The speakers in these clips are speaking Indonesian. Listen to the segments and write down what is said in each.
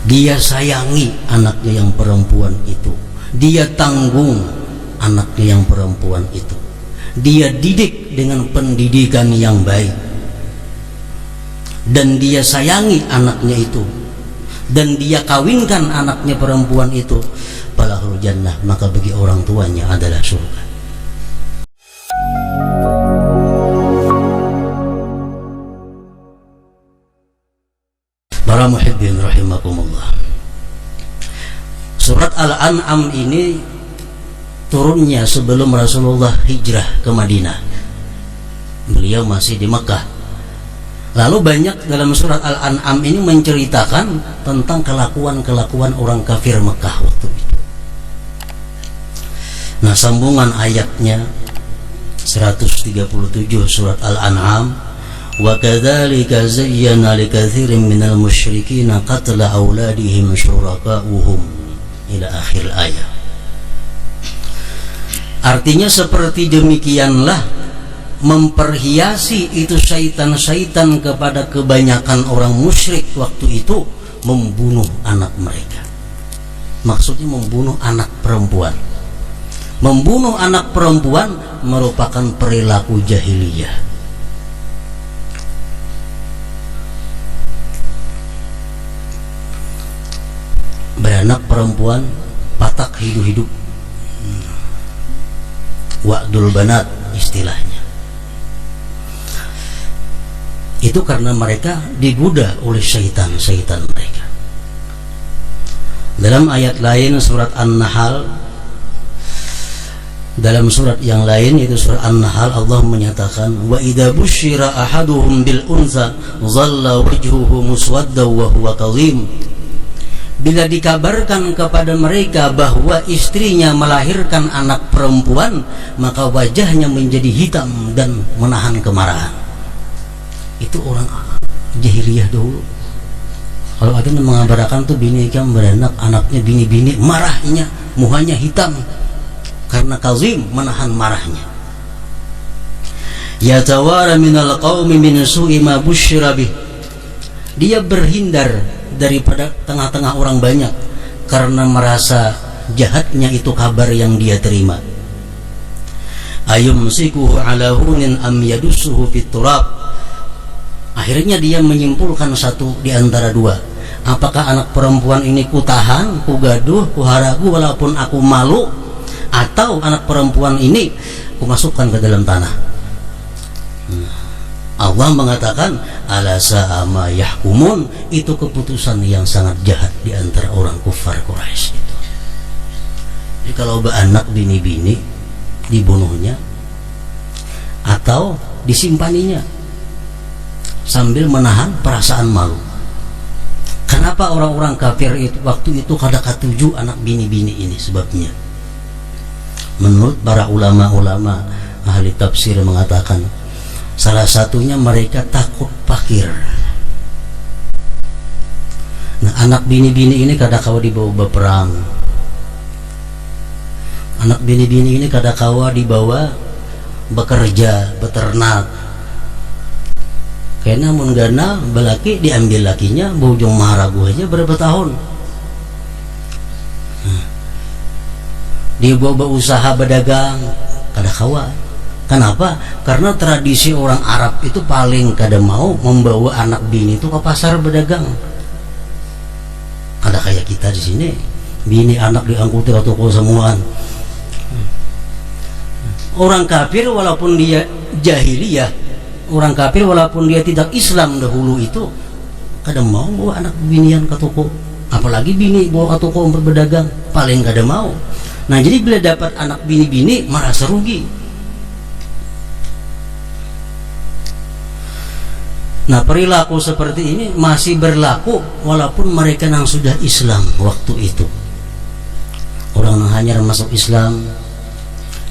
Dia sayangi anaknya yang perempuan itu, dia tanggung anaknya yang perempuan itu, dia didik dengan pendidikan yang baik, dan dia sayangi anaknya itu, dan dia kawinkan anaknya perempuan itu, falahul jannah, maka bagi orang tuanya adalah surga. Para muhibbin rahimakumullah, surat Al-An'am ini turunnya sebelum Rasulullah hijrah ke Madinah. Beliau masih di Mekah. Lalu banyak dalam surat Al-An'am ini menceritakan tentang kelakuan-kelakuan orang kafir Mekah waktu itu. Nah, sambungan ayatnya 137 surat Al-An'am, wa kadzalika zayyana likatsirin minal musyrikin qatla auladihim syuraka'uhum, ila akhir ayat. Artinya seperti demikianlah memperhiasi itu syaitan-syaitan kepada kebanyakan orang musyrik waktu itu membunuh anak mereka. Maksudnya membunuh anak perempuan. Membunuh anak perempuan merupakan perilaku jahiliyah. Beranak perempuan patak hidup-hidup, wa'dul banat istilahnya. Itu karena mereka digoda oleh syaitan-syaitan mereka. Dalam ayat lain surat An-Nahl, dalam surat yang lain yaitu surat An-Nahl, Allah menyatakan, wa idza busyira ahaduhum bil unsa dhalla wajhuhu muswaddan wa huwa kadhim. Bila dikabarkan kepada mereka bahwa istrinya melahirkan anak perempuan, maka wajahnya menjadi hitam dan menahan kemarahan. Itu orang jahiliyah dahulu. Kalau ada yang mengabarkan tuh bini yang beranak, anaknya bini-bini, marahnya, muhanya hitam karena kazim, menahan marahnya. Yatawara minal qaumi min su'i ma busyira bih. Dia berhindar daripada tengah-tengah orang banyak karena merasa jahatnya itu kabar yang dia terima. Ayumsikuhu ala hunin am yadussuhu fit turab. Akhirnya dia menyimpulkan satu di antara dua. Apakah anak perempuan ini kutahan, kugaduh, kuharagu walaupun aku malu, atau anak perempuan ini kumasukkan ke dalam tanah. Allah mengatakan ala sa'a ma yahkumun, itu keputusan yang sangat jahat di antara orang kufar Quraisy itu. Jadi kalau beranak bini-bini dibunuhnya atau disimpaninya sambil menahan perasaan malu. Kenapa orang-orang kafir itu waktu itu kada katuju anak bini-bini ini? Sebabnya menurut para ulama-ulama ahli tafsir mengatakan salah satunya mereka takut fakir. Nah, anak bini-bini ini kadang-kala dibawa berperang. Anak bini-bini ini kadang-kala dibawa bekerja, beternak. Karena mun gana belaki diambil lakinya, bujung maharagu aja berapa tahun. Dia bawa usaha berdagang, kadang-kala. Kenapa? Karena tradisi orang Arab itu paling kada mau membawa anak bini itu ke pasar berdagang. Kada kayak kita di sini, bini anak diangkuti ke toko semuaan. Orang kafir walaupun dia jahiliyah, orang kafir walaupun dia tidak Islam dahulu itu kada mau bawa anak binian ke toko, apalagi bini bawa ke toko untuk berdagang, paling kada mau. Nah, jadi bila dapat anak bini-bini merasa rugi. Nah, perilaku seperti ini masih berlaku walaupun mereka yang sudah Islam waktu itu. Orang yang hanya masuk Islam,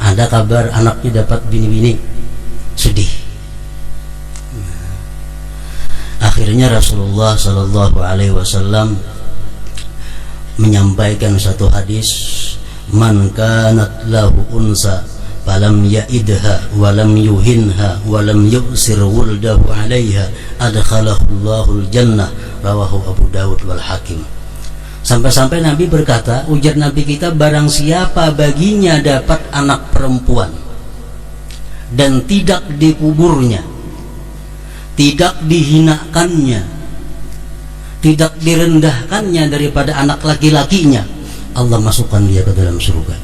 ada kabar anaknya dapat bini-bini, sedih. Akhirnya Rasulullah Sallallahu Alaihi Wasallam menyampaikan satu hadis, man kanat lahu unsa falam ya'idha walam yuhinha walam yu'sir wuldahu alaiha adkhalahullahu al-jannah, rawahu Abu Dawud wal Hakim. Sampai-sampai Nabi berkata, ujar Nabi kita, barang siapa baginya dapat anak perempuan dan tidak dikuburnya, tidak dihinakannya, tidak direndahkannya daripada anak laki-lakinya, Allah masukkan dia ke dalam surga.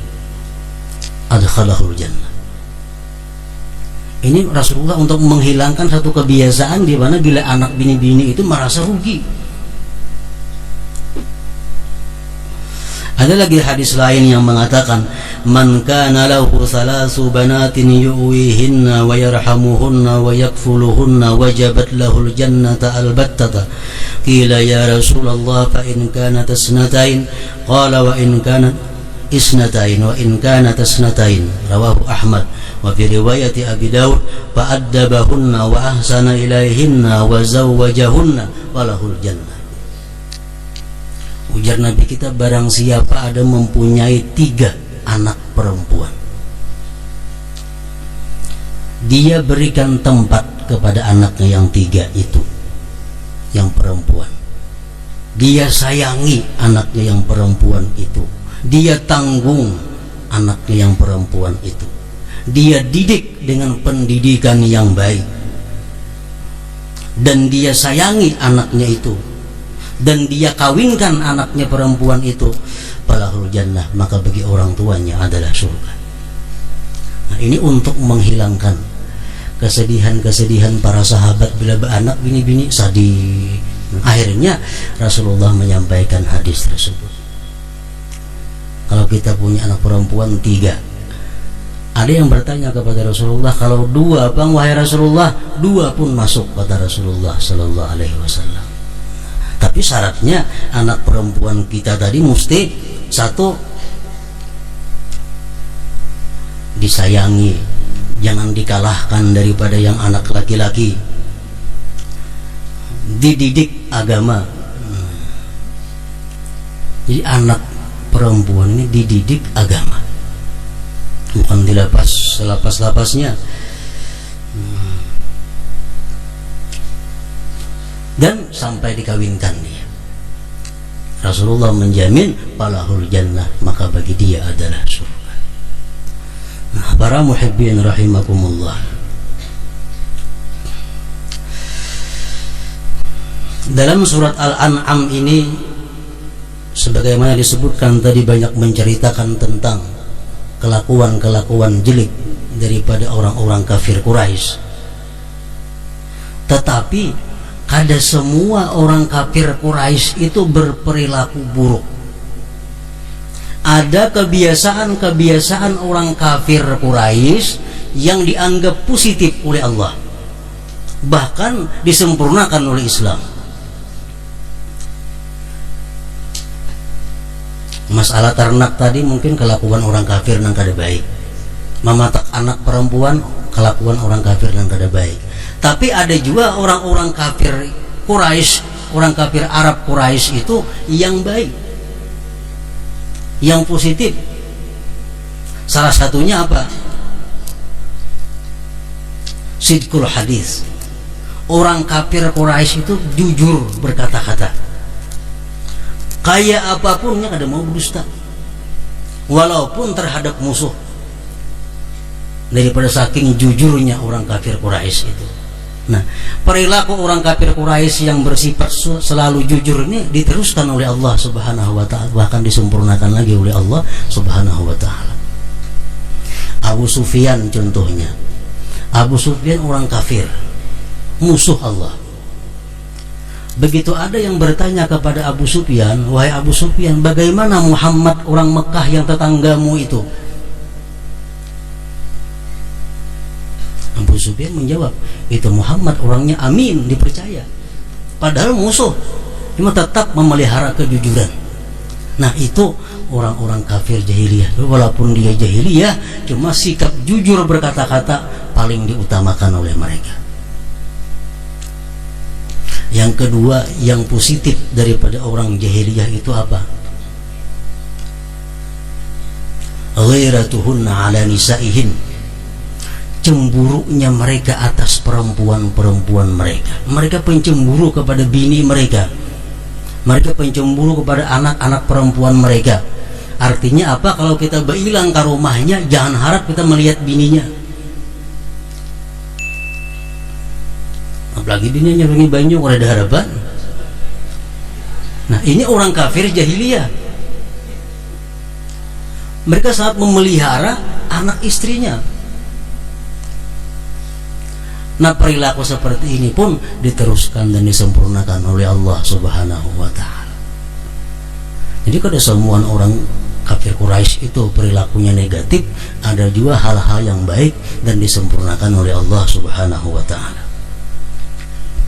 Adkhalahul jannah. Ini Rasulullah untuk menghilangkan satu kebiasaan di mana bila anak bini-bini itu merasa rugi. Ada lagi hadis lain yang mengatakan, man kana lahu thalasu banatin yu'wihinna wa yarhamuhunna wa yakfuluhunna wajabat lahul jannata albattata. Qila ya Rasulullah fa in kanat isnatain, qala wa in kanat isnatain wa in kanat isnatain. Rawahu Ahmad. Wa fi riwayati Abi Daud fa addabahunna wa ahsana ilaihinna wa zawwajahunna wa lahul jannah. Ujar Nabi kita, barang siapa ada mempunyai 3 anak perempuan, dia berikan tempat kepada anaknya yang 3 itu, yang perempuan. Dia sayangi anaknya yang perempuan itu, dia tanggung anaknya yang perempuan itu, dia didik dengan pendidikan yang baik, dan dia sayangi anaknya itu, dan dia kawinkan anaknya perempuan itu, falahul jannah, maka bagi orang tuanya adalah surga. Nah, ini untuk menghilangkan kesedihan-kesedihan para sahabat bila beranak bini-bini sadih. Akhirnya Rasulullah menyampaikan hadis tersebut. Kalau kita punya anak perempuan 3, ada yang bertanya kepada Rasulullah, kalau 2 bang, wahai Rasulullah, 2 pun masuk, kata Rasulullah Sallallahu Alaihi Wasallam. Tapi syaratnya anak perempuan kita tadi mesti 1, disayangi, jangan dikalahkan daripada yang anak laki-laki, dididik agama. Jadi anak perempuan ini dididik agama, bukan dilepas selepas-lepasnya. Dan sampai dikawinkan dia, Rasulullah menjamin falahul jannah, maka bagi dia adalah surga. Nah, para muhibbin rahimakumullah, dalam surat Al-An'am ini sebagaimana disebutkan tadi, banyak menceritakan tentang kelakuan-kelakuan jelek daripada orang-orang kafir Quraisy. Tetapi kada semua orang kafir Quraisy itu berperilaku buruk. Ada kebiasaan-kebiasaan orang kafir Quraisy yang dianggap positif oleh Allah, bahkan disempurnakan oleh Islam. Masalah ternak tadi mungkin kelakuan orang kafir yang kada baik. Mematak anak perempuan kelakuan orang kafir yang kada baik. Tapi ada juga orang-orang kafir Quraisy, orang kafir Arab Quraisy itu yang baik, yang positif. Salah satunya apa? Sidqul hadis. Orang kafir Quraisy itu jujur berkata-kata. Kaya apapun kada mau berdusta, walaupun terhadap musuh. Daripada saking jujurnya orang kafir Quraisy itu. Nah, perilaku orang kafir Quraisy yang bersifat selalu jujur ini diteruskan oleh Allah Subhanahu wa taala, bahkan disempurnakan lagi oleh Allah Subhanahu wa taala. Abu Sufyan contohnya. Abu Sufyan orang kafir, musuh Allah. Begitu ada yang bertanya kepada Abu Sufyan, wahai Abu Sufyan, bagaimana Muhammad orang Mekah yang tetanggamu itu? Abu Sufyan menjawab, itu Muhammad orangnya amin, dipercaya, padahal musuh, cuma tetap memelihara kejujuran. Nah, itu orang-orang kafir jahiliyah. Walaupun dia jahiliyah, cuma sikap jujur berkata-kata paling diutamakan oleh mereka. Yang kedua, yang positif daripada orang jahiliyah itu apa? Ghairatuhunna ala nisaihin, cemburunya mereka atas perempuan-perempuan mereka. Mereka pencemburu kepada bini mereka. Mereka pencemburu kepada anak-anak perempuan mereka. Artinya apa? Kalau kita berhilang ke rumahnya, jangan harap kita melihat bininya. Apalagi bininya bagi banyak ada harapan. Nah, ini orang kafir jahiliyah. Mereka saat memelihara anak istrinya. Nah, perilaku seperti ini pun diteruskan dan disempurnakan oleh Allah Subhanahu wa ta'ala. Jadi kalau semua orang kafir Quraisy itu perilakunya negatif, ada juga hal-hal yang baik dan disempurnakan oleh Allah Subhanahu wa ta'ala.